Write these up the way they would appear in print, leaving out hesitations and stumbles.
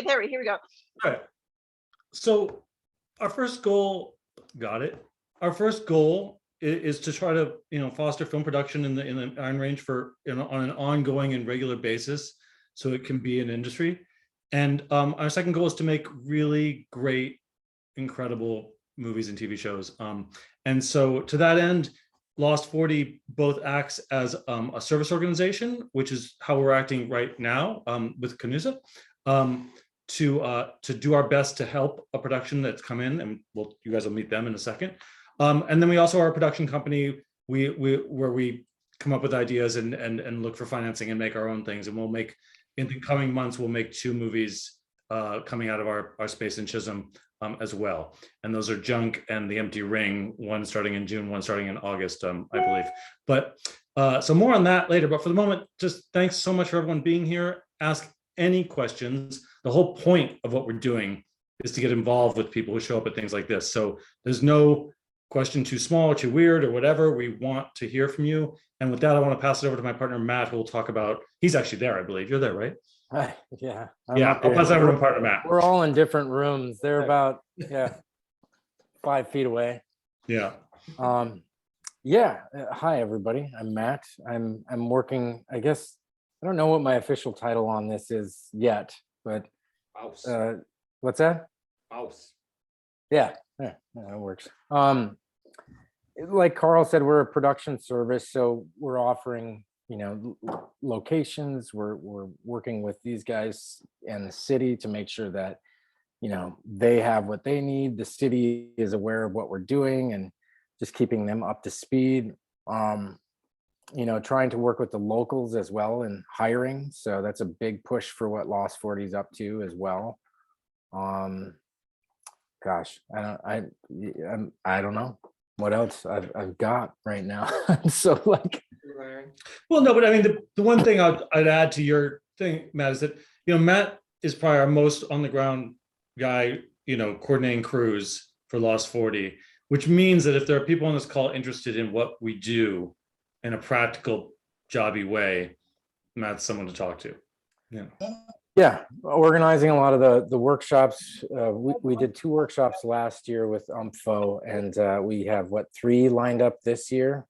Okay, here we go. All right. So our first goal, Our first goal is to try to, foster film production in the Iron Range on an ongoing and regular basis, so it can be an industry. And our second goal is to make really great, incredible movies and TV shows. And so to that end, Lost 40 both acts as a service organization, which is how we're acting right now with CANUSA, to do our best to help a production that's come in, and you guys will meet them in a second. And then we also are a production company where we come up with ideas and look for financing and make our own things. And we'll make, in the coming months, we'll make 2 movies coming out of our space in Chisholm as well. And those are Junk and The Empty Ring, one starting in June, one starting in August, I believe. But so more on that later. But for the moment, just thanks so much for everyone being here. Ask any questions. The whole point of what we're doing is to get involved with people who show up at things like this. So there's no question too small or too weird or whatever. We want to hear from you. And with that, I want to pass it over to my partner, Matt, who will talk about, he's actually there, I believe. You're there, right? Yeah. I'll pass it over to my partner, Matt. We're all in different rooms. They're about 5 feet away. Yeah. Hi, everybody. I'm Matt. I'm working, I guess, I don't know what my official title on this is yet, but what's that? Mouse. Yeah, that works. Like Carl said, we're a production service, so we're offering, locations. We're working with these guys and the city to make sure that, they have what they need. The city is aware of what we're doing and just keeping them up to speed. Trying to work with the locals as well in hiring. So that's a big push for what Lost 40 is up to as well. Gosh, I don't know what else I've got right now. So Well, no, but I mean, the one thing I'd add to your thing, Matt, is that, Matt is probably our most on the ground guy, coordinating crews for Lost 40, which means that if there are people on this call interested in what we do in a practical, jobby way, Matt's someone to talk to. Yeah, organizing a lot of the workshops. We did 2 workshops last year with UMFO, and we have 3 lined up this year.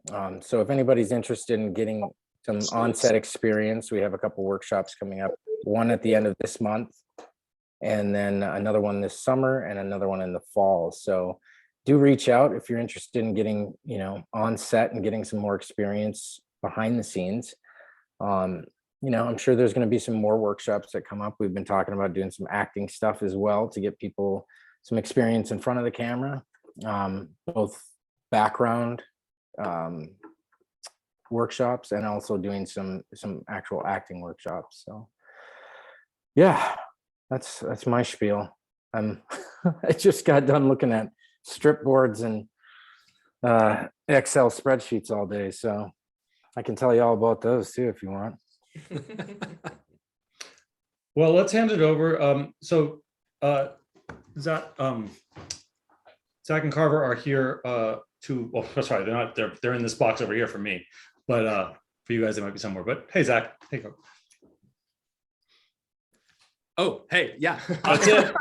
So if anybody's interested in getting some on-set experience, we have a couple workshops coming up. One at the end of this month, and then another one this summer, and another one in the fall. So do reach out if you're interested in getting, on set and getting some more experience behind the scenes. I'm sure there's going to be some more workshops that come up. We've been talking about doing some acting stuff as well to get people some experience in front of the camera, both background workshops and also doing some actual acting workshops. So yeah, that's my spiel. I just got done looking at strip boards and Excel spreadsheets all day, so I can tell you all about those too if you want. Well, let's hand it over. Zach and Carver are here they're in this box over here for me, but for you guys they might be somewhere. But hey, Zach, hey, Carver. Oh, hey, yeah. That's it.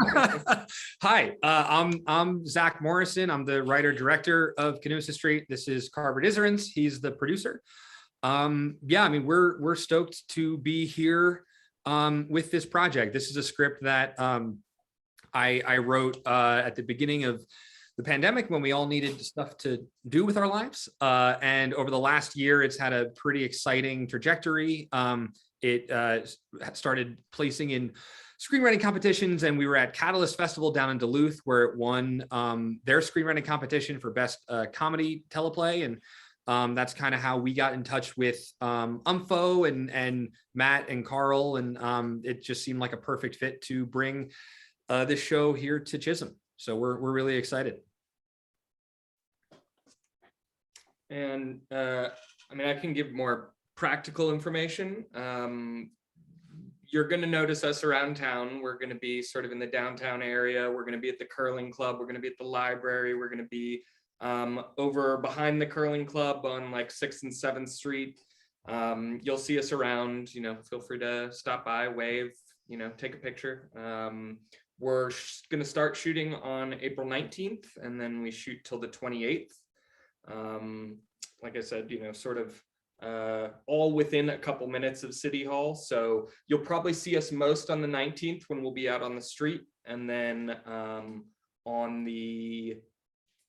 Hi, I'm Zach Morrison. I'm the writer director of CANUSA Street. This is Carver Dizerens. He's the producer. We're stoked to be here with this project. This is a script that I wrote at the beginning of the pandemic when we all needed stuff to do with our lives. And over the last year, it's had a pretty exciting trajectory. It started placing in screenwriting competitions, and we were at Catalyst Festival down in Duluth, where it won their screenwriting competition for best comedy teleplay. And that's kind of how we got in touch with UMFO and Matt and Carl, and it just seemed like a perfect fit to bring this show here to Chisholm. So we're really excited. And I can give more practical information. You're going to notice us around town. We're going to be sort of in the downtown area. We're going to be at the curling club. We're going to be at the library. We're going to be over behind the curling club on 6th and 7th Street. You'll see us around, feel free to stop by, wave, take a picture. We're going to start shooting on April 19th, and then we shoot till the 28th. Like I said, sort of all within a couple minutes of City Hall. So you'll probably see us most on the 19th when we'll be out on the street. And then on the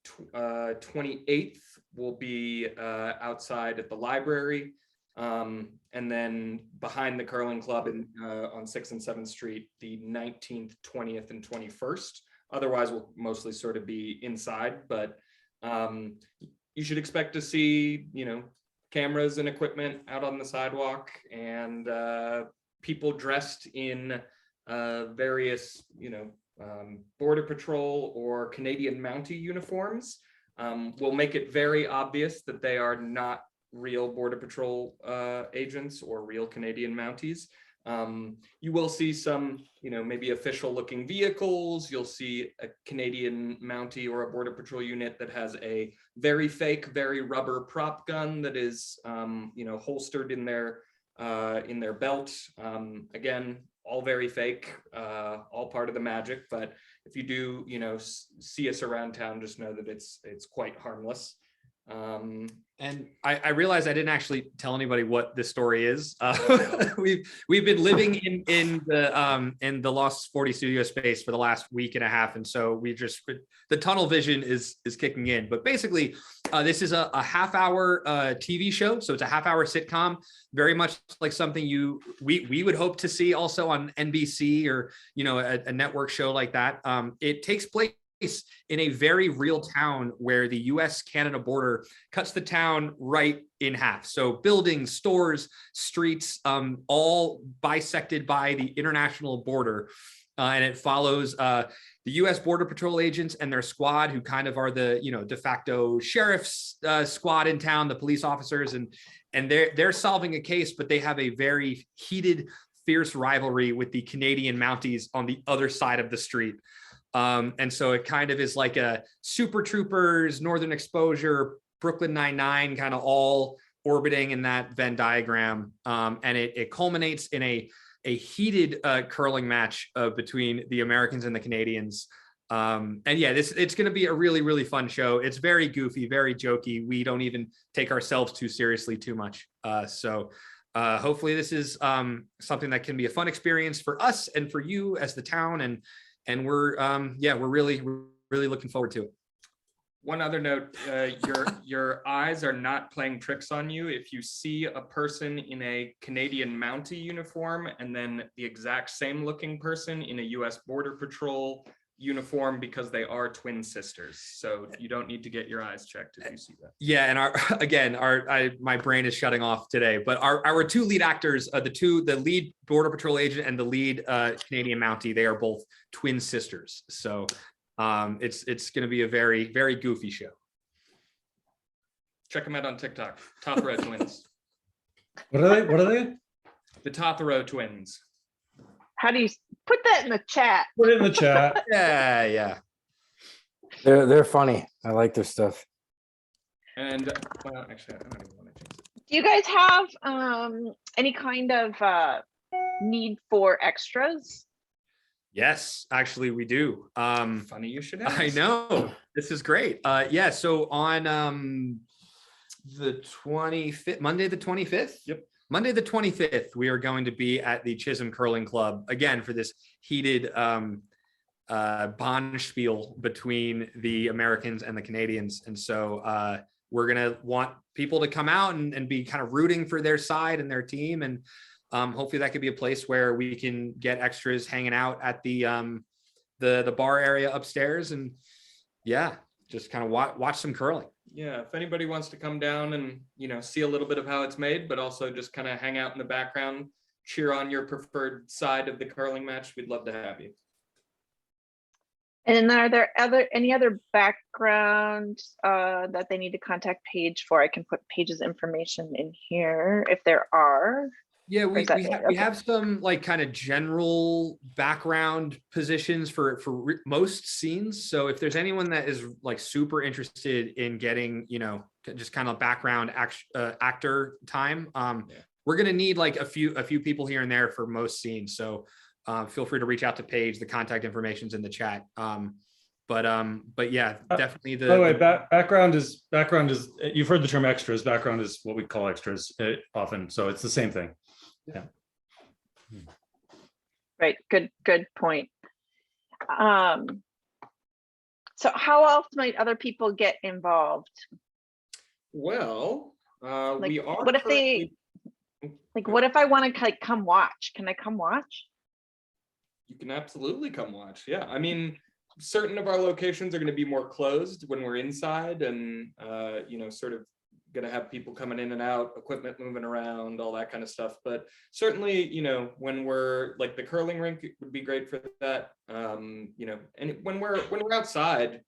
28th, we'll be outside at the library. And then behind the curling club on 6th and 7th Street, the 19th, 20th, and 21st. Otherwise, we'll mostly sort of be inside, but you should expect to see, cameras and equipment out on the sidewalk, and people dressed in various, Border Patrol or Canadian Mountie uniforms. We'll make it very obvious that they are not real Border Patrol agents or real Canadian Mounties. You will see some, maybe official looking vehicles. You'll see a Canadian Mountie or a Border Patrol unit that has a very fake, very rubber prop gun that is, holstered in their belt. Again, all very fake, all part of the magic. But if you do, see us around town, just know that it's quite harmless. And I realized I didn't actually tell anybody what this story is. We've been living in the Lost 40 studio space for the last week and a half, and so the tunnel vision is kicking in. But basically, this is a half-hour TV show, so it's a half-hour sitcom, very much like something we would hope to see also on NBC or a network show like that. It takes place in a very real town where the US-Canada border cuts the town right in half. So buildings, stores, streets, all bisected by the international border. And it follows the US Border Patrol agents and their squad, who kind of are the de facto sheriff's squad in town, the police officers, and they're solving a case, but they have a very heated, fierce rivalry with the Canadian Mounties on the other side of the street. And so it kind of is like a Super Troopers, Northern Exposure, Brooklyn Nine-Nine, kind of all orbiting in that Venn diagram. And it culminates in a heated curling match between the Americans and the Canadians. And yeah, it's going to be a really, really fun show. It's very goofy, very jokey. We don't even take ourselves too seriously too much. So hopefully this is something that can be a fun experience for us and for you as the town. And we're really looking forward to it. One other note, your eyes are not playing tricks on you. If you see a person in a Canadian Mountie uniform and then the exact same looking person in a US Border Patrol uniform, because they are twin sisters. So you don't need to get your eyes checked if you see that. Yeah, and my brain is shutting off today, but our two lead actors, the lead Border Patrol agent and the lead Canadian Mountie, they are both twin sisters. So it's going to be a very, very goofy show. Check them out on TikTok. Tothero Twins. What are they? The Tothero Twins. How do you put that in the chat? Put it in the chat. Yeah. They're funny. I like their stuff. And actually, I don't even want to change it. Do you guys have any kind of need for extras? Yes, actually we do. Funny you should ask. I know. This is great. Yeah, so on the 25th, Monday the 25th? Yep. Monday the 25th, we are going to be at the Chisholm Curling Club again for this heated bond spiel between the Americans and the Canadians. And so we're going to want people to come out and be kind of rooting for their side and their team. And hopefully that could be a place where we can get extras hanging out at the bar area upstairs, and yeah, just kind of watch some curling. Yeah, if anybody wants to come down and see a little bit of how it's made, but also just kind of hang out in the background, cheer on your preferred side of the curling match, we'd love to have you. And are there any other background that they need to contact Paige for? I can put Paige's information in here if there are. Yeah, we have some like kind of general background positions for most scenes. So if there's anyone that is like super interested in getting, just kind of background actor time, we're going to need like a few people here and there for most scenes. So feel free to reach out to Paige. The contact information's in the chat. But yeah, definitely By the way, background is, you've heard the term extras. Background is what we call extras often. So it's the same thing. Yeah. Right. Good point. So how else might other people get involved? Well, Like, we are. what if currently- what if I want to come watch? Can I come watch? You can absolutely come watch. Yeah, I mean, certain of our locations are going to be more closed when we're inside, and sort of going to have people coming in and out, equipment moving around, all that kind of stuff. But certainly, when we're like the curling rink, it would be great for that. And when we're outside,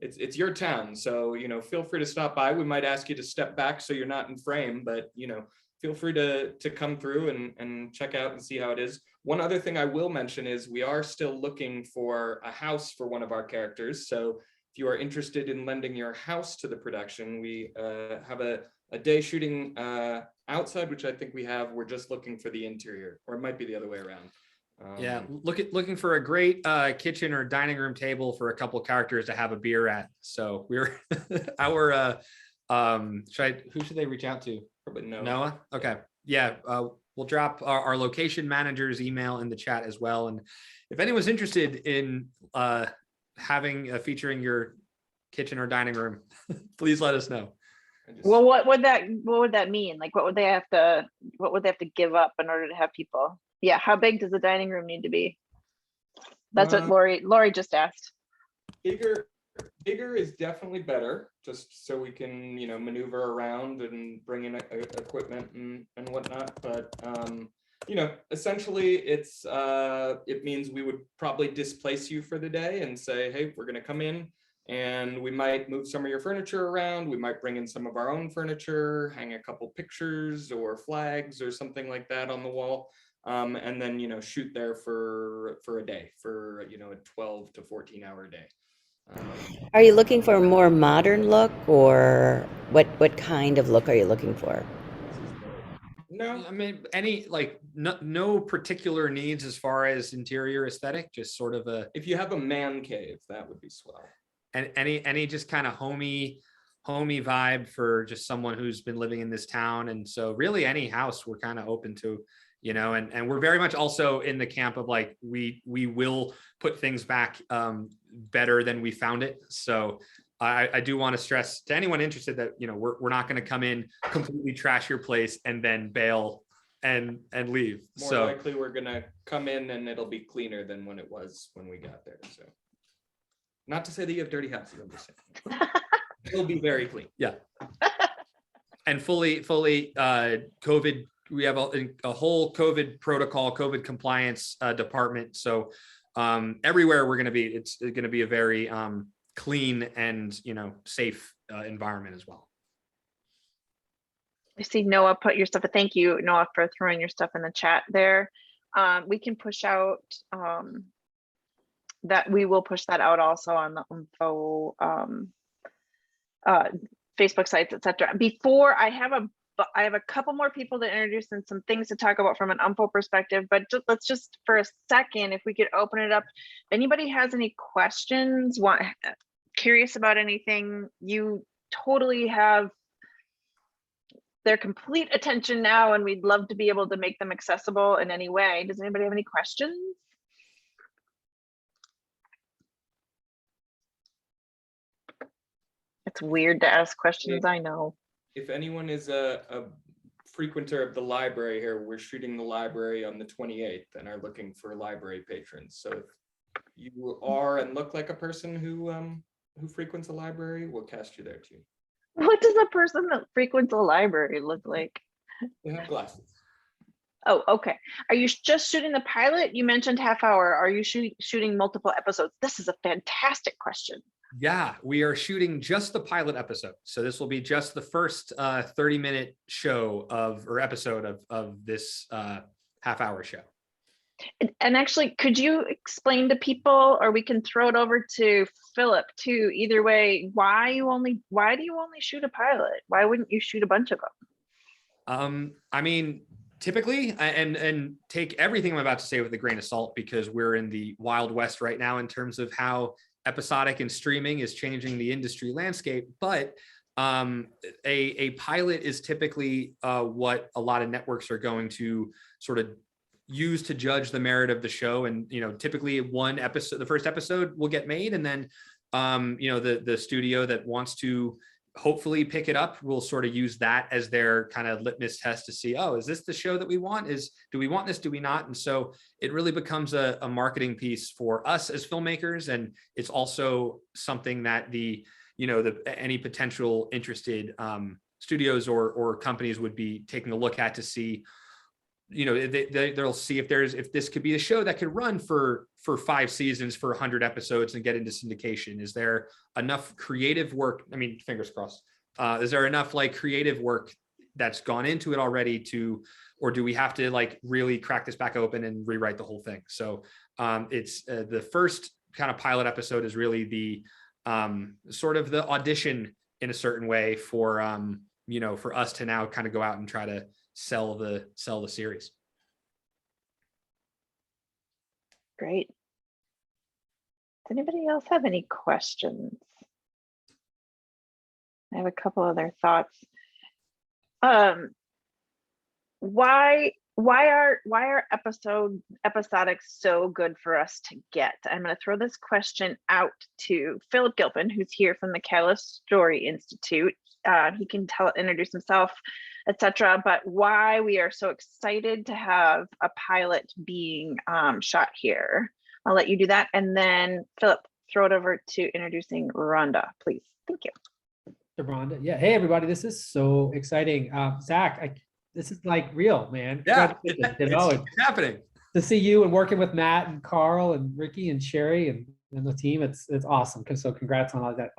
it's your town, so feel free to stop by. We might ask you to step back so you're not in frame, but feel free to come through and check out and see how it is. One other thing I will mention is we are still looking for a house for one of our characters. So if you are interested in lending your house to the production, we have a day shooting outside, which I think we have. We're just looking for the interior, or it might be the other way around. Yeah, looking for a great kitchen or dining room table for a couple characters to have a beer at. So we're our who should they reach out to? Probably Noah. Okay. Yeah. We'll drop our location manager's email in the chat as well. And if anyone's interested in featuring your kitchen or dining room, please let us know. Well, what would that mean? Like, what would they have to give up in order to have people? Yeah. How big does the dining room need to be? That's what Lori just asked. Bigger is definitely better, just so we can maneuver around and bring in equipment and whatnot. But essentially it means we would probably displace you for the day and say, hey, we're going to come in and we might move some of your furniture around. We might bring in some of our own furniture, hang a couple pictures or flags or something like that on the wall, and then shoot there for a day, for a 12 to 14-hour day. Are you looking for a more modern look, or what kind of look are you looking for? No, I mean, no particular needs as far as interior aesthetic, just sort of if you have a man cave, that would be swell. And any just kind of homey vibe for just someone who's been living in this town. And so really any house we're kind of open to, and we're very much also in the camp of like, we will put things back better than we found it. So I do want to stress to anyone interested that, we're not going to come in, completely trash your place and then bail and leave. More likely we're going to come in and it'll be cleaner than when it was when we got there. So not to say that you have dirty houses, I'm just saying. It'll be very clean. Yeah. And fully COVID, we have a whole COVID protocol, COVID compliance department. So everywhere we're going to be, it's going to be a very clean and safe environment as well. I see Noah put your stuff. Thank you, Noah, for throwing your stuff in the chat there. We can push out that. We will push that out also on the info Facebook sites, etc. Before I have a couple more people to introduce and some things to talk about from an UMFO perspective, but let's just for a second, if we could open it up. If anybody has any questions, curious about anything, you totally have their complete attention now, and we'd love to be able to make them accessible in any way. Does anybody have any questions? It's weird to ask questions, I know. If anyone is a frequenter of the library here, we're shooting the library on the 28th and are looking for library patrons. So if you are and look like a person who frequents a library, we'll cast you there too. What does a person that frequents a library look like? They have glasses. Oh, okay. Are you just shooting the pilot? You mentioned half hour. Are you shooting multiple episodes? This is a fantastic question. Yeah, we are shooting just the pilot episode. So this will be just the first 30-minute episode of this half-hour show. And actually, could you explain to people, or we can throw it over to Philip too, either way, why do you only shoot a pilot? Why wouldn't you shoot a bunch of them? I mean, Typically, and take everything I'm about to say with a grain of salt, because we're in the Wild West right now in terms of how episodic and streaming is changing the industry landscape. But a pilot is typically what a lot of networks are going to sort of use to judge the merit of the show. And, typically one episode, the first episode will get made, and then, the studio that wants to hopefully pick it up will sort of use that as their kind of litmus test to see, oh, is this the show that we want? Do we want this? Do we not? And so it really becomes a marketing piece for us as filmmakers. And it's also something that any potential interested studios or companies would be taking a look at to see, they'll see if this could be a show that could run for 5 seasons, for 100 episodes and get into syndication. Is there enough creative work? I mean, fingers crossed. Is there enough creative work that's gone into it already or do we have to really crack this back open and rewrite the whole thing? So it's the first kind of pilot episode is really the sort of the audition in a certain way for for us to now kind of go out and try to sell the series. Great. Does anybody else have any questions? I have a couple other thoughts. Why are episodic so good for us to get? I'm going to throw this question out to Philip Gilpin, who's here from the Catalyst Story Institute. He can introduce himself, etc. But why we are so excited to have a pilot being shot here. I'll let you do that, and then Philip, throw it over to introducing Rhonda, please. Thank you. Rhonda, yeah. Hey everybody, this is so exciting. Zach, this is real, man. Yeah, it's happening. To see you and working with Matt and Carl and Ricky and Sherry and the team, it's awesome. So congrats on all that.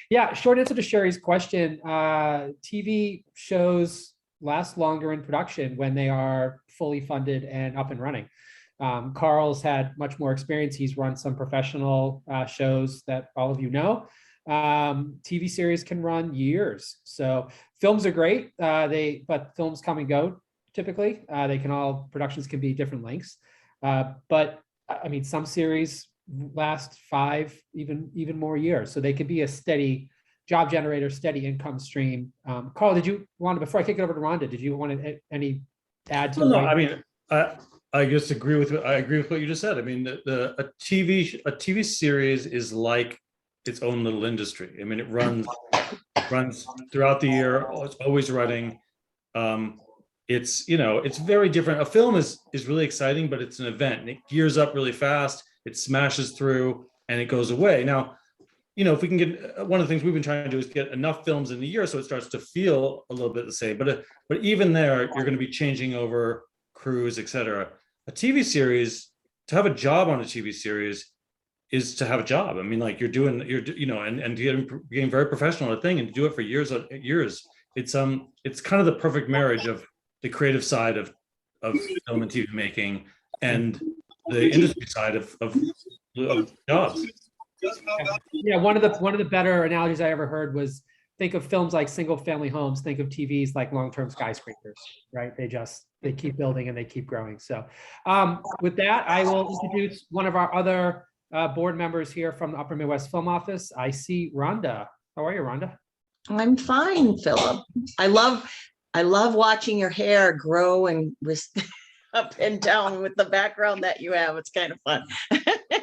Yeah, short answer to Sherry's question. TV shows last longer in production when they are fully funded and up and running. Carl's had much more experience. He's run some professional shows that all of you know. TV series can run years. So films are great, but films come and go typically. Productions can be different lengths. But I mean, some series last 5, even more years. So they could be a steady job generator, steady income stream. Carl, before I kick it over to Rhonda, did you want any add to? No, I mean, I just agree with what you just said. I mean, a TV series is like its own little industry. I mean, it runs throughout the year. It's always running. It's very different. A film is really exciting, but it's an event, and it gears up really fast. It smashes through and it goes away. Now, if we can get, one of the things we've been trying to do is get enough films in the year so it starts to feel a little bit the same. But even there, you're going to be changing over crews, etc. A TV series, to have a job on a TV series is to have a job. I mean, and getting very professional at a thing, and to do it for years. It's kind of the perfect marriage of the creative side of film and TV making and the industry side of jobs. Yeah, one of the better analogies I ever heard was, think of films like single family homes, think of TVs like long-term skyscrapers, right? They keep building and they keep growing. So with that, I will introduce one of our other board members here from the Upper Midwest Film Office. I see Rhonda. How are you, Rhonda? I'm fine, Philip. I love watching your hair grow and up and down with the background that you have. It's kind of fun.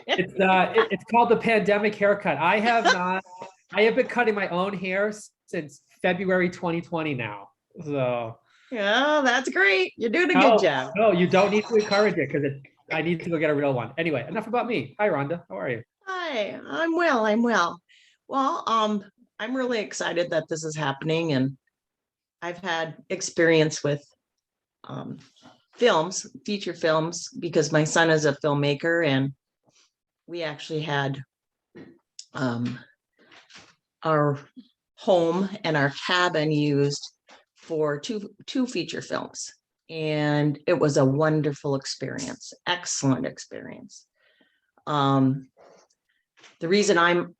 It's called the pandemic haircut. I have been cutting my own hair since February 2020 now. So yeah, that's great. You're doing a good job. No, you don't need to encourage it, because I need to go get a real one. Anyway, enough about me. Hi, Rhonda. How are you? Hi, I'm well. Well, I'm really excited that this is happening, and I've had experience with feature films, because my son is a filmmaker, and we actually had our home and our cabin used for two feature films, and it was a wonderful experience, excellent experience. The reason I'm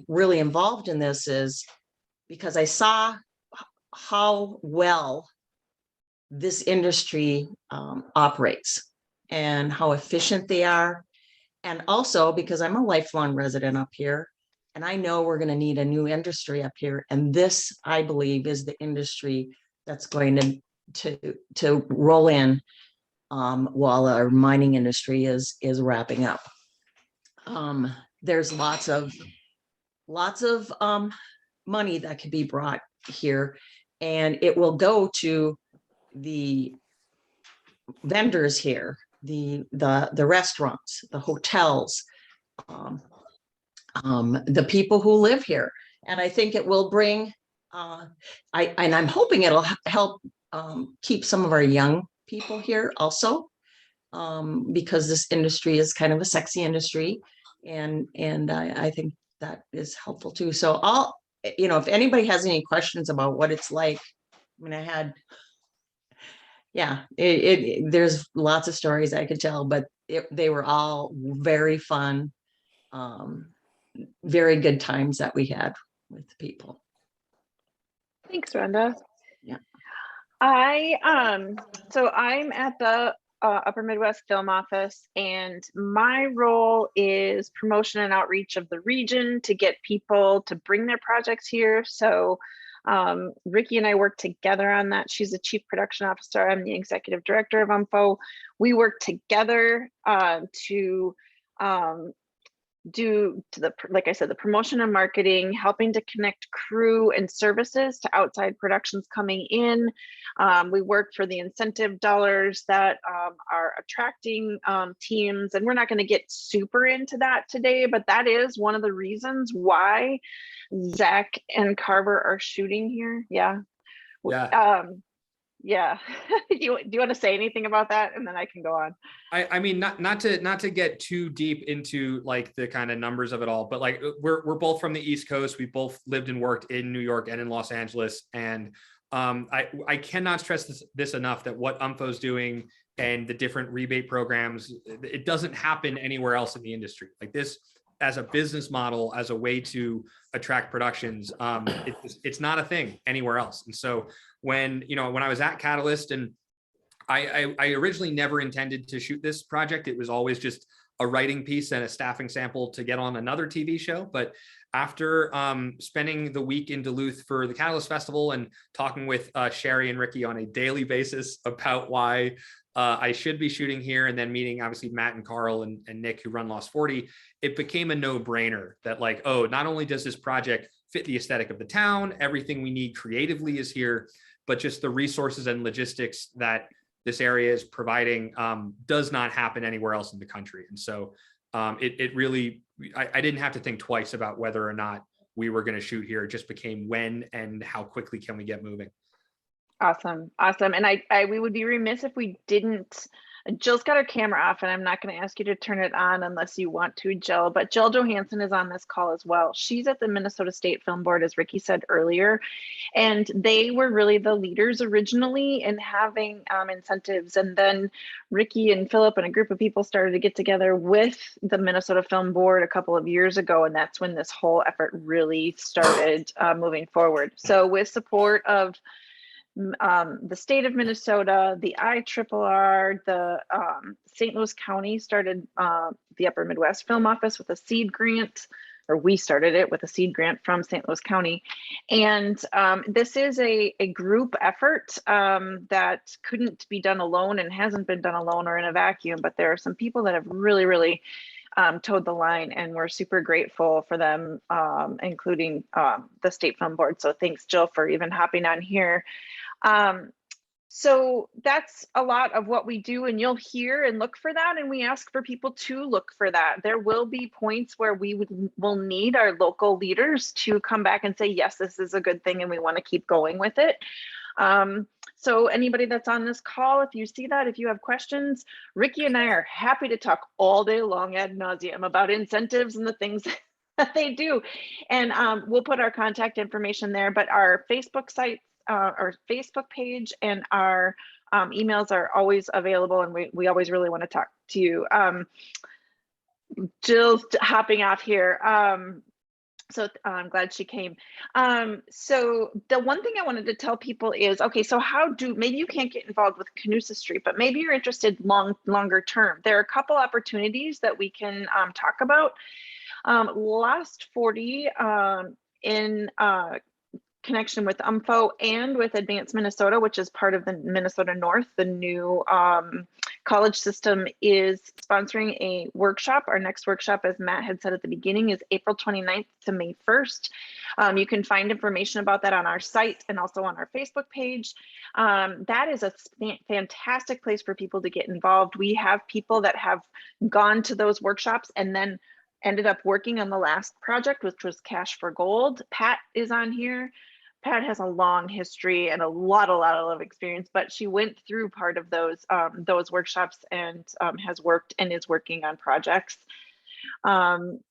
really involved in this is because I saw how well this industry operates and how efficient they are. And also because I'm a lifelong resident up here, and I know we're going to need a new industry up here. And this, I believe, is the industry that's going to roll in while our mining industry is wrapping up. There's lots of money that could be brought here, and it will go to the vendors here, the restaurants, the hotels, the people who live here. And I think it will bring, I'm hoping it'll help keep some of our young people here also, because this industry is kind of a sexy industry. And I think that is helpful too. So if anybody has any questions about what it's like, I mean, there's lots of stories I could tell, but they were all very fun, very good times that we had with the people. Thanks, Brenda. Yeah. So I'm at the Upper Midwest Film Office, and my role is promotion and outreach of the region to get people to bring their projects here. So Ricky and I work together on that. She's the chief production officer. I'm the executive director of UMFO. We work together to do like I said, the promotion and marketing, helping to connect crew and services to outside productions coming in. We work for the incentive dollars that are attracting teams, and we're not going to get super into that today, but that is one of the reasons why Zach and Carver are shooting here. Yeah. Yeah. Do you want to say anything about that, and then I can go on? I mean, not to get too deep into like the kind of numbers of it all, but like we're both from the East Coast. We both lived and worked in New York and in Los Angeles, and I cannot stress this enough, that what UMFO's doing and the different rebate programs, it doesn't happen anywhere else in the industry. Like this, as a business model, as a way to attract productions, it's not a thing anywhere else. And so when I was at Catalyst, and I originally never intended to shoot this project. It was always just a writing piece and a staffing sample to get on another TV show. But after spending the week in Duluth for the Catalyst Festival and talking with Sherry and Ricky on a daily basis about why I should be shooting here, and then meeting obviously Matt and Carl and Nick, who run Lost 40, it became a no-brainer that like, oh, not only does this project fit the aesthetic of the town, everything we need creatively is here, but just the resources and logistics that this area is providing does not happen anywhere else in the country. And so it really, I didn't have to think twice about whether or not we were going to shoot here. It just became when and how quickly can we get moving. Awesome. And we would be remiss if we didn't. Jill's got her camera off, and I'm not going to ask you to turn it on unless you want to, Jill, but Jill Johansson is on this call as well. She's at the Minnesota State Film Board, as Ricky said earlier, and they were really the leaders originally in having incentives. And then Ricky and Philip and a group of people started to get together with the Minnesota Film Board a couple of years ago, and that's when this whole effort really started moving forward. So with support of the state of Minnesota, the IRRR, the St. Louis County started the Upper Midwest Film Office with a seed grant, or we started it with a seed grant from St. Louis County. And this is a group effort that couldn't be done alone and hasn't been done alone or in a vacuum, but there are some people that have really towed the line, and we're super grateful for them, including the State Film Board. So thanks, Jill, for even hopping on here. So that's a lot of what we do, and you'll hear and look for that, and we ask for people to look for that. There will be points where we will need our local leaders to come back and say, yes, this is a good thing and we want to keep going with it. So anybody that's on this call, if you see that, if you have questions, Ricky and I are happy to talk all day long ad nauseum about incentives and the things that they do. And we'll put our contact information there, but our Facebook site, our Facebook page, and our emails are always available, and we always really want to talk to you. Jill's hopping off here. So I'm glad she came. So the one thing I wanted to tell people is, okay, so maybe you can't get involved with CANUSA Street, but maybe you're interested longer term. There are a couple opportunities that we can talk about. Last 40 in connection with UMFO and with Advanced Minnesota, which is part of the Minnesota North, the new college system is sponsoring a workshop. Our next workshop, as Matt had said at the beginning, is April 29th to May 1st. You can find information about that on our site and also on our Facebook page. That is a fantastic place for people to get involved. We have people that have gone to those workshops and then ended up working on the last project, which was Cash for Gold. Pat is on here. Pat has a long history and a lot of experience, but she went through part of those workshops and has worked and is working on projects. And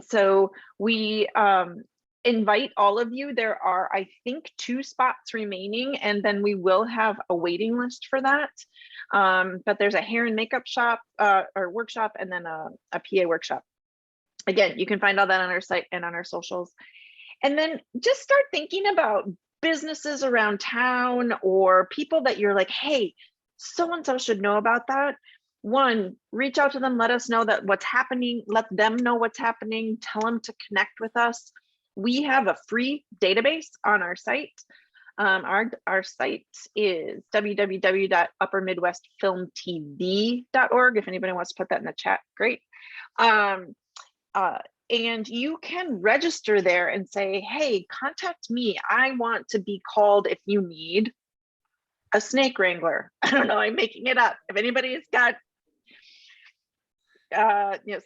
so we invite all of you. There are, I think, 2 spots remaining, and then we will have a waiting list for that. But there's a hair and makeup shop or workshop, and then a PA workshop. Again, you can find all that on our site and on our socials. And then just start thinking about businesses around town or people that you're like, hey, so-and-so should know about that. One, reach out to them, let us know that what's happening, let them know what's happening, tell them to connect with us. We have a free database on our site. Our site is www.uppermidwestfilmtv.org. If anybody wants to put that in the chat, great. And you can register there and say, hey, contact me. I want to be called if you need a snake wrangler. I don't know, I'm making it up. If anybody's got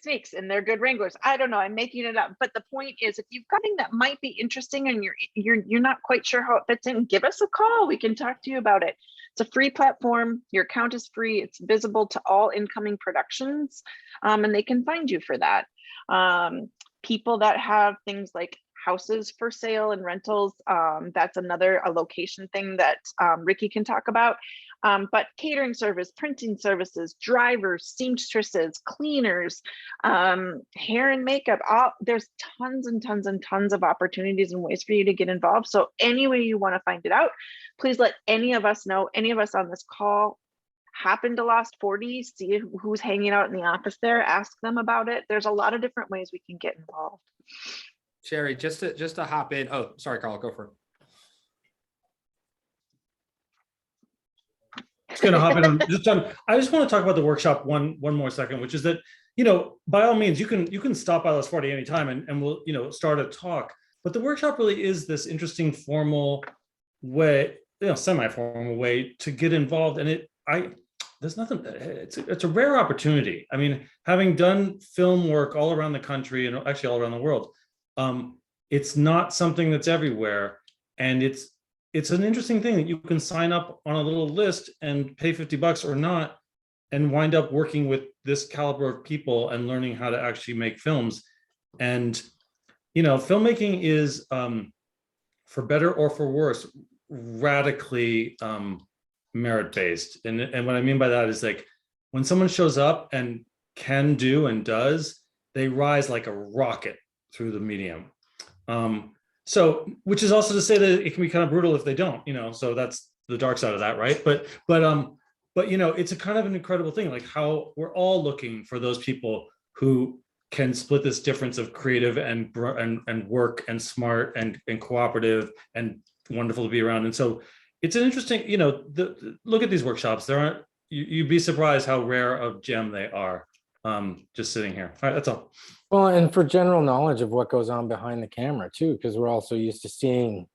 snakes and they're good wranglers, I don't know, I'm making it up. But the point is, if you've got something that might be interesting and you're not quite sure how it fits in, give us a call. We can talk to you about it. It's a free platform. Your account is free. It's visible to all incoming productions, and they can find you for that. People that have things like houses for sale and rentals, that's a location thing that Ricky can talk about. But catering service, printing services, drivers, seamstresses, cleaners, hair and makeup, there's tons and tons and tons of opportunities and ways for you to get involved. So any way you want to find it out, please let any of us know. Any of us on this call happen to Lost 40, see who's hanging out in the office there, ask them about it. There's a lot of different ways we can get involved. Sherry, just to hop in. Oh, sorry, Carl, go for it. Just gonna hop in. I just want to talk about the workshop one more second, which is that, by all means, you can stop by Lost 40 anytime and we'll, start a talk. But the workshop really is this interesting formal way, semi-formal way to get involved. And it's a rare opportunity. I mean, having done film work all around the country and actually all around the world, it's not something that's everywhere. And it's an interesting thing that you can sign up on a little list and pay $50 or not, and wind up working with this caliber of people and learning how to actually make films. And, filmmaking is, for better or for worse, radically merit-based. And what I mean by that is, like, when someone shows up and can do and does, they rise like a rocket through the medium. So, which is also to say that it can be kind of brutal if they don't, so that's the dark side of that, right? But it's a kind of an incredible thing, like how we're all looking for those people who can split this difference of creative and work and smart and cooperative and wonderful to be around. And so it's an interesting, look at these workshops. You'd be surprised how rare of gem they are, just sitting here. All right, that's all. Well, and for general knowledge of what goes on behind the camera too, because we're also used to seeing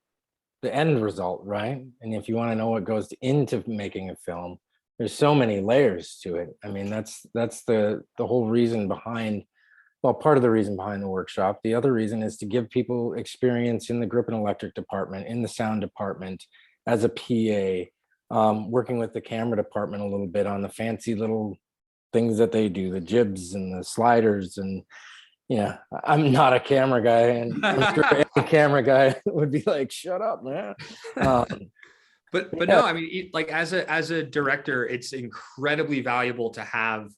the end result, right? And if you want to know what goes into making a film, there's so many layers to it. I mean, that's the whole reason behind, well, part of the reason behind the workshop. The other reason is to give people experience in the grip and electric department, in the sound department, as a PA, working with the camera department a little bit on the fancy little things that they do, the jibs and the sliders. And I'm not a camera guy, and I'm sure any camera guy would be like, shut up, man. But no, I mean, like as a director, it's incredibly valuable to have,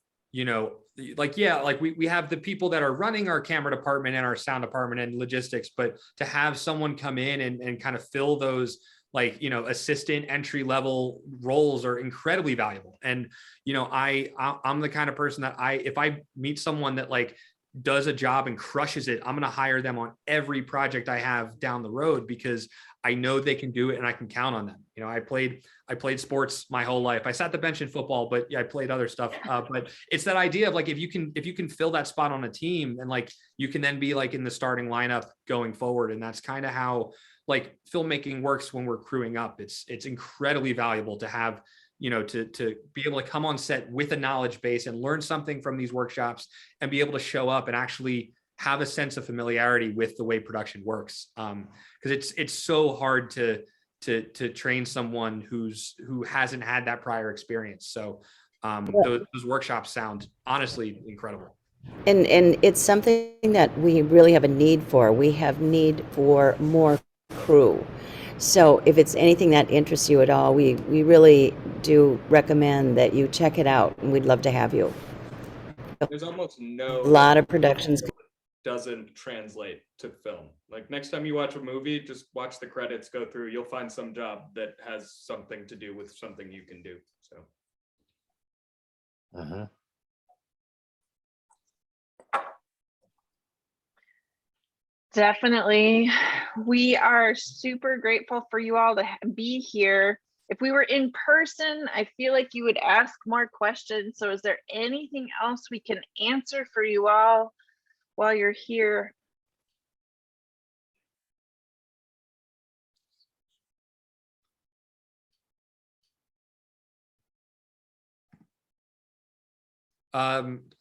like, yeah, like we have the people that are running our camera department and our sound department and logistics, but to have someone come in and kind of fill those, like, assistant entry level roles are incredibly valuable. And, I'm the kind of person that if I meet someone that like does a job and crushes it, I'm going to hire them on every project I have down the road, because I know they can do it and I can count on them. I played sports my whole life. I sat the bench in football, but yeah, I played other stuff. But it's that idea of like, if you can fill that spot on a team, and like, you can then be like in the starting lineup going forward. And that's kind of how like filmmaking works when we're crewing up. It's incredibly valuable to have, to be able to come on set with a knowledge base and learn something from these workshops and be able to show up and actually have a sense of familiarity with the way production works. Because it's so hard to train someone who hasn't had that prior experience. So those workshops sound honestly incredible. And it's something that we really have a need for. We have need for more crew. So if it's anything that interests you at all, we really do recommend that you check it out, and we'd love to have you. There's almost no A lot of productions. doesn't translate to film. Like next time you watch a movie, just watch the credits go through. You'll find some job that has something to do with something you can do. So. Definitely. We are super grateful for you all to be here. If we were in person, I feel like you would ask more questions. So is there anything else we can answer for you all while you're here?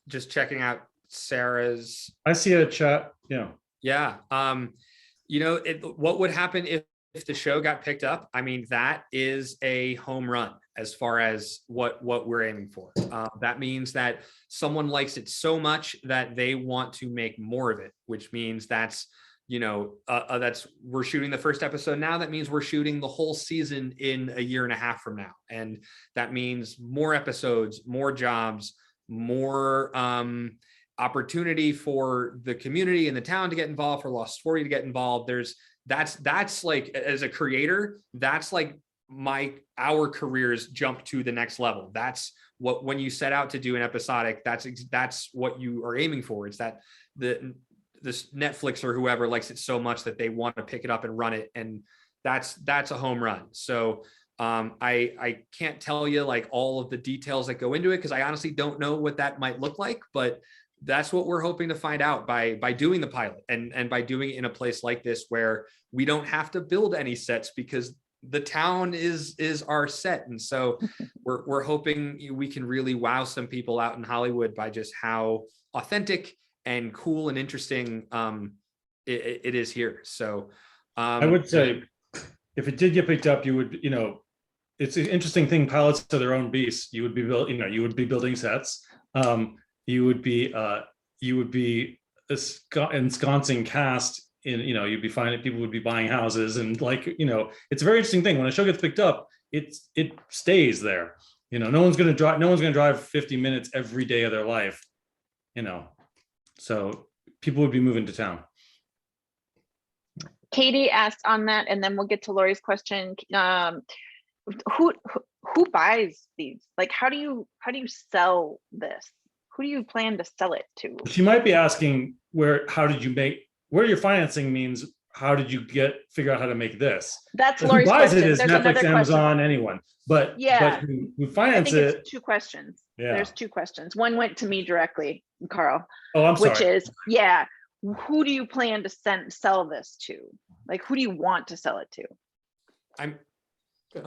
Just checking out Sarah's. I see a chat. Yeah. Yeah. What would happen if the show got picked up? I mean, that is a home run as far as what we're aiming for. That means that someone likes it so much that they want to make more of it, which means that's we're shooting the first episode now. That means we're shooting the whole season in a year and a half from now. And that means more episodes, more jobs, more opportunity for the community and the town to get involved, for Lost 40 to get involved. That's like, as a creator, that's like our careers jump to the next level. That's what, when you set out to do an episodic, that's what you are aiming for. It's that this Netflix or whoever likes it so much that they want to pick it up and run it. And that's a home run. So I can't tell you like all of the details that go into it, because I honestly don't know what that might look like, but that's what we're hoping to find out by doing the pilot and by doing it in a place like this where we don't have to build any sets, because the town is our set. And so we're hoping we can really wow some people out in Hollywood by just how authentic and cool and interesting it is here. So I would say if it did get picked up, you would, it's an interesting thing. Pilots are their own beasts. You would be you would be building sets. You would be ensconcing cast in, you'd be finding people would be buying houses, and like, it's a very interesting thing. When a show gets picked up, it stays there. No one's going to drive 50 minutes every day of their life, so people would be moving to town. Katie asked on that, and then we'll get to Lori's question. Who buys these? Like, how do you sell this? Who do you plan to sell it to? She might be asking where your financing means. How did you figure out how to make this? That's Who Lori's buys question. it is There's Netflix, another Amazon, question. anyone. But Yeah, but who I finance think it? it's two questions. Yeah. There's two questions. One went to me directly, Carl. Oh, I'm sorry. Which is, who do you plan to sell this to? Like, who do you want to sell it to? I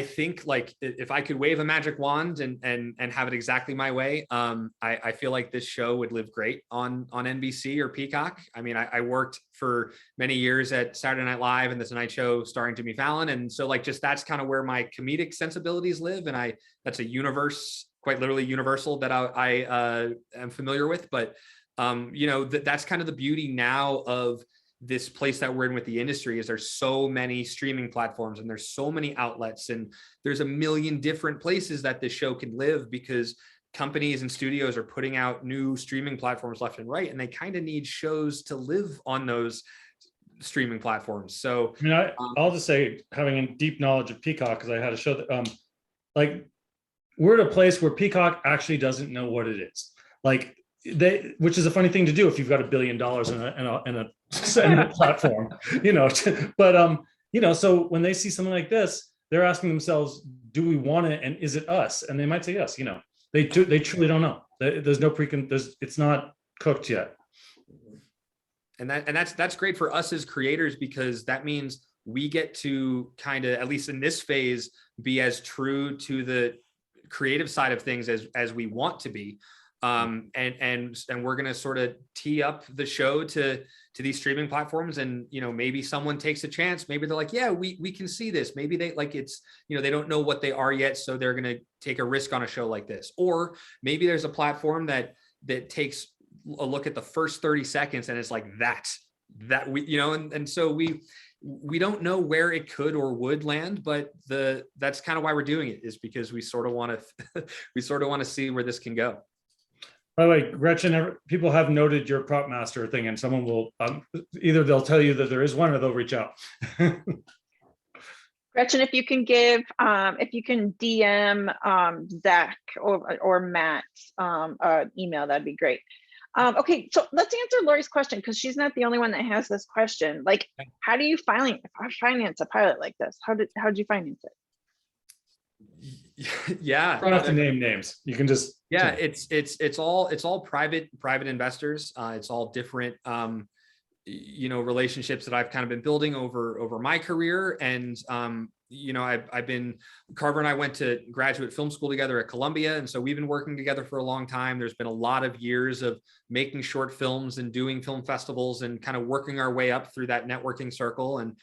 think like if I could wave a magic wand and have it exactly my way, I feel like this show would live great on NBC or Peacock. I mean, I worked for many years at Saturday Night Live and The Tonight Show starring Jimmy Fallon. And so like, just that's kind of where my comedic sensibilities live. And that's a universe, quite literally universal, that I am familiar with. But, that's kind of the beauty now of this place that we're in with the industry, is there's so many streaming platforms and there's so many outlets, and there's a million different places that this show can live, because companies and studios are putting out new streaming platforms left and right, and they kind of need shows to live on those streaming platforms. So I mean, I'll just say, having a deep knowledge of Peacock, because I had a show that, like, we're at a place where Peacock actually doesn't know what it is. Like, which is a funny thing to do if you've got $1 billion in a platform, but so when they see something like this, they're asking themselves, do we want it, and is it us? And they might say yes. They truly don't know. There's no it's not cooked yet. And that's great for us as creators, because that means we get to kind of, at least in this phase, be as true to the creative side of things as we want to be. And we're going to sort of tee up the show to these streaming platforms, and maybe someone takes a chance. Maybe they're like, yeah, we can see this. Maybe they they don't know what they are yet, so they're going to take a risk on a show like this. Or maybe there's a platform that takes a look at the first 30 seconds and it's like that so we don't know where it could or would land, but that's kind of why we're doing it, is because we sort of want to see where this can go. By the way, Gretchen, people have noted your prop master thing, and someone will either they'll tell you that there is one, or they'll reach out. Gretchen, if you can DM Zach or Matt an email, that'd be great. Okay, so let's answer Lori's question, because she's not the only one that has this question. Like, how do you finance a pilot like this? How did you finance it? Yeah, you don't have to name names. You can just it's all private investors. It's all different relationships that I've kind of been building over my career. And Carver and I went to graduate film school together at Columbia, and so we've been working together for a long time. There's been a lot of years of making short films and doing film festivals and kind of working our way up through that networking circle. And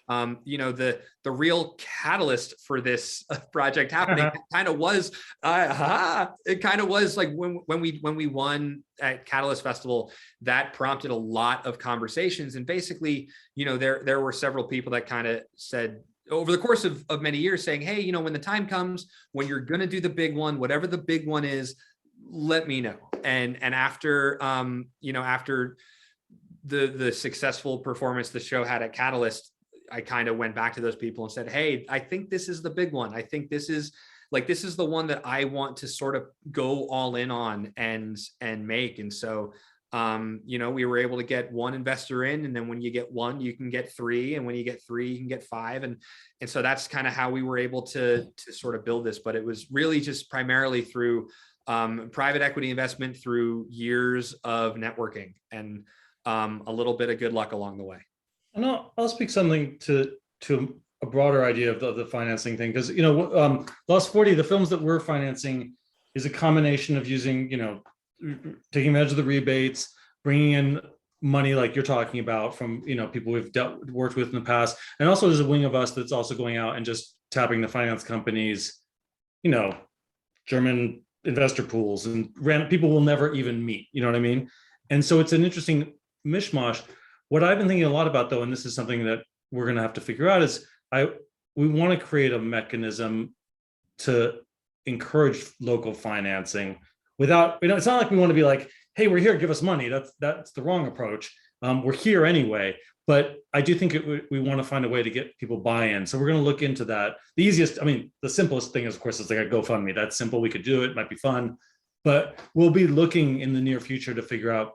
the real catalyst for this project happening kind of was like when we won at Catalyst Festival. That prompted a lot of conversations, and basically, there were several people that kind of said over the course of many years, saying, hey, when the time comes when you're going to do the big one, whatever the big one is, let me know. And after after the successful performance the show had at Catalyst, I kind of went back to those people and said, hey, I think this is the big one. I think this is the one that I want to sort of go all in on and make. And so, we were able to get one investor in, and then when you get one, you can get three. And when you get three, you can get five. And so that's kind of how we were able to sort of build this. But it was really just primarily through private equity investment, through years of networking, and a little bit of good luck along the way. And I'll speak something to a broader idea of the financing thing, because Lost 40, the films that we're financing, is a combination of using taking advantage of the rebates, bringing in money like you're talking about from people we've worked with in the past, and also there's a wing of us that's also going out and just tapping the finance companies, German investor pools and random people we'll never even meet. You know what I mean? And so it's an interesting mishmash. What I've been thinking a lot about, though, and this is something that we're going to have to figure out, is we want to create a mechanism to encourage local financing without, it's not like we want to be like, hey, we're here, give us money. That's the wrong approach. We're here anyway, but I do think we want to find a way to get people buy-in. So we're going to look into that. The simplest thing is, of course, it's like a GoFundMe. That's simple. We could do it. It might be fun, but we'll be looking in the near future to figure out,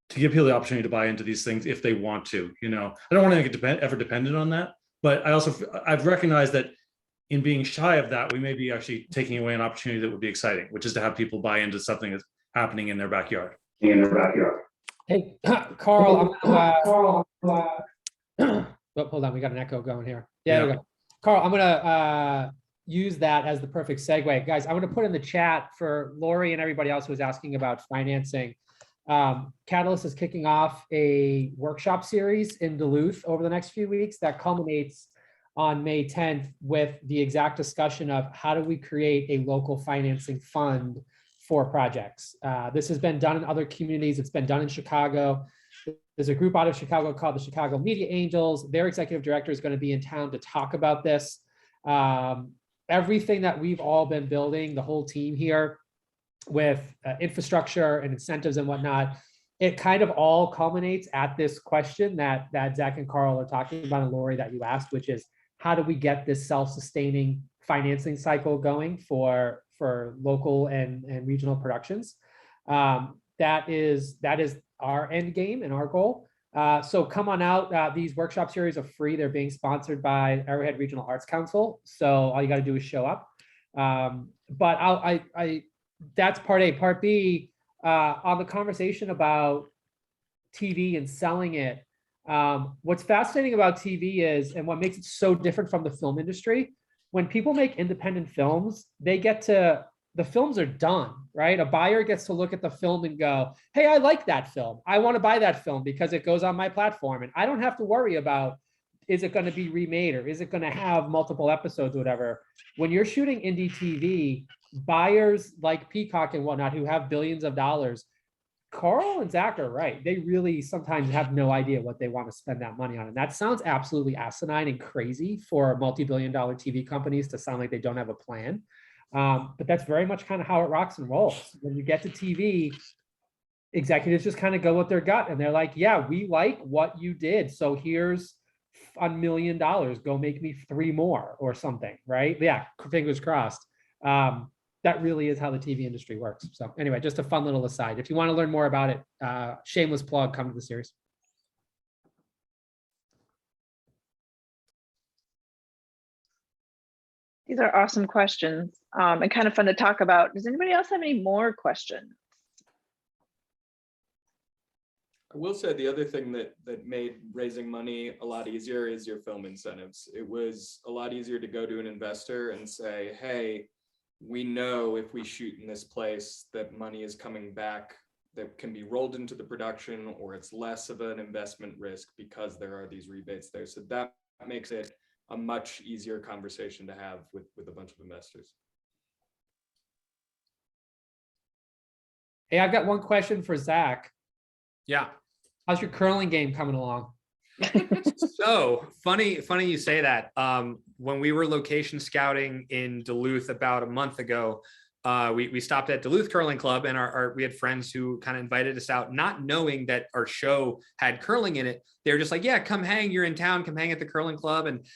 to give people the opportunity to buy into these things if they want to. I don't want to make it ever dependent on that, but I've recognized that in being shy of that, we may be actually taking away an opportunity that would be exciting, which is to have people buy into something that's happening in their backyard. Hey, Carl, hold on, we got an echo going here. Yeah, there we go. Carl, I'm gonna use that as the perfect segue. Guys, I'm gonna put in the chat for Lori and everybody else who was asking about financing. Catalyst is kicking off a workshop series in Duluth over the next few weeks that culminates on May 10th with the exact discussion of how do we create a local financing fund for projects. This has been done in other communities. It's been done in Chicago. There's a group out of Chicago called the Chicago Media Angels. Their executive director is going to be in town to talk about this. everything that we've all been building, the whole team here with infrastructure and incentives and whatnot, it kind of all culminates at this question that Zach and Carl are talking about, and Lori, that you asked, which is how do we get this self-sustaining financing cycle going for local and regional productions? That is our end game and our goal. So come on out. These workshop series are free. They're being sponsored by Arrowhead Regional Arts Council. So all you got to do is show up. But that's part A. Part B, on the conversation about TV and selling it. What's fascinating about TV is, and what makes it so different from the film industry, when people make independent films, the films are done, right? A buyer gets to look at the film and go, hey, I like that film. I want to buy that film because it goes on my platform. And I don't have to worry about, is it going to be remade or is it going to have multiple episodes or whatever. When you're shooting indie TV, buyers like Peacock and whatnot, who have billions of dollars, Carl and Zach are right. They really sometimes have no idea what they want to spend that money on. And that sounds absolutely asinine and crazy for multi-billion-dollar TV companies to sound like they don't have a plan. But that's very much kind of how it rocks and rolls. When you get to TV, executives just kind of go with their gut and they're like, yeah, we like what you did. So here's $1 million, go make me 3 more or something, right? Yeah, fingers crossed. That really is how the TV industry works. So anyway, just a fun little aside. If you want to learn more about it, shameless plug, come to the series. These are awesome questions and kind of fun to talk about. Does anybody else have any more questions? I will say the other thing that made raising money a lot easier is your film incentives. It was a lot easier to go to an investor and say, hey, we know if we shoot in this place that money is coming back that can be rolled into the production, or it's less of an investment risk because there are these rebates there. So that makes it a much easier conversation to have with a bunch of investors. Hey, I've got one question for Zach. Yeah. How's your curling game coming along? So funny you say that. When we were location scouting in Duluth about a month ago, we stopped at Duluth Curling Club, and we had friends who kind of invited us out, not knowing that our show had curling in it. They were just like, yeah, come hang, you're in town, come hang at the curling club. And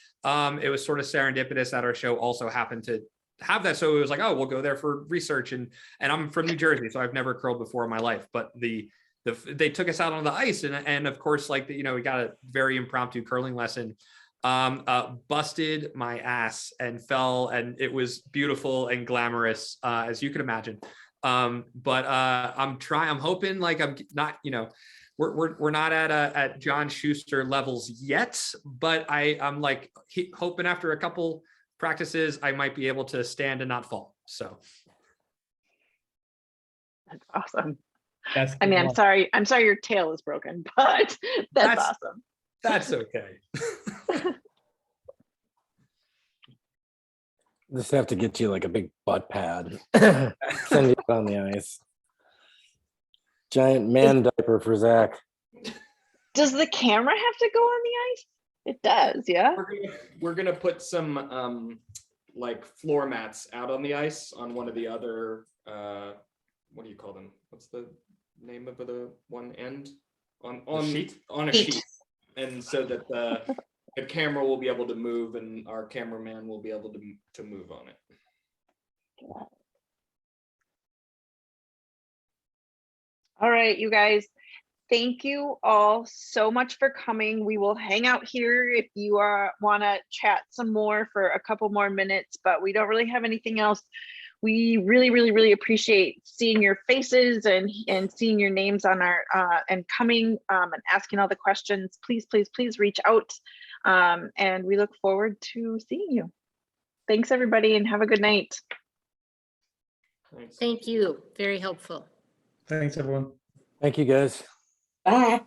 it was sort of serendipitous that our show also happened to have that. So it was like, oh, we'll go there for research. And I'm from New Jersey, so I've never curled before in my life, but they took us out on the ice, and of course, like, we got a very impromptu curling lesson. Busted my ass and fell, and it was beautiful and glamorous, as you can imagine. But I'm hoping, like, I'm not, we're not at John Schuster levels yet, but I'm like hoping after a couple practices I might be able to stand and not fall. So that's awesome. I mean, I'm sorry your tail is broken, but that's awesome. That's okay. Just have to get you like a big butt pad. Send it on the ice. Giant man diaper for Zach. Does the camera have to go on the ice? It does, yeah. We're gonna put some like floor mats out on the ice on one of the other what do you call them? What's the name of the one end? On a sheet. And so that the camera will be able to move, and our cameraman will be able to move on it. All right, you guys, thank you all so much for coming. We will hang out here if you want to chat some more for a couple more minutes, but we don't really have anything else. We really, really, really appreciate seeing your faces and seeing your names on our and coming and asking all the questions. Please, please, please reach out. And we look forward to seeing you. Thanks, everybody, and have a good night. Thanks. Thank you. Very helpful. Thanks, everyone. Thank you, guys. Bye.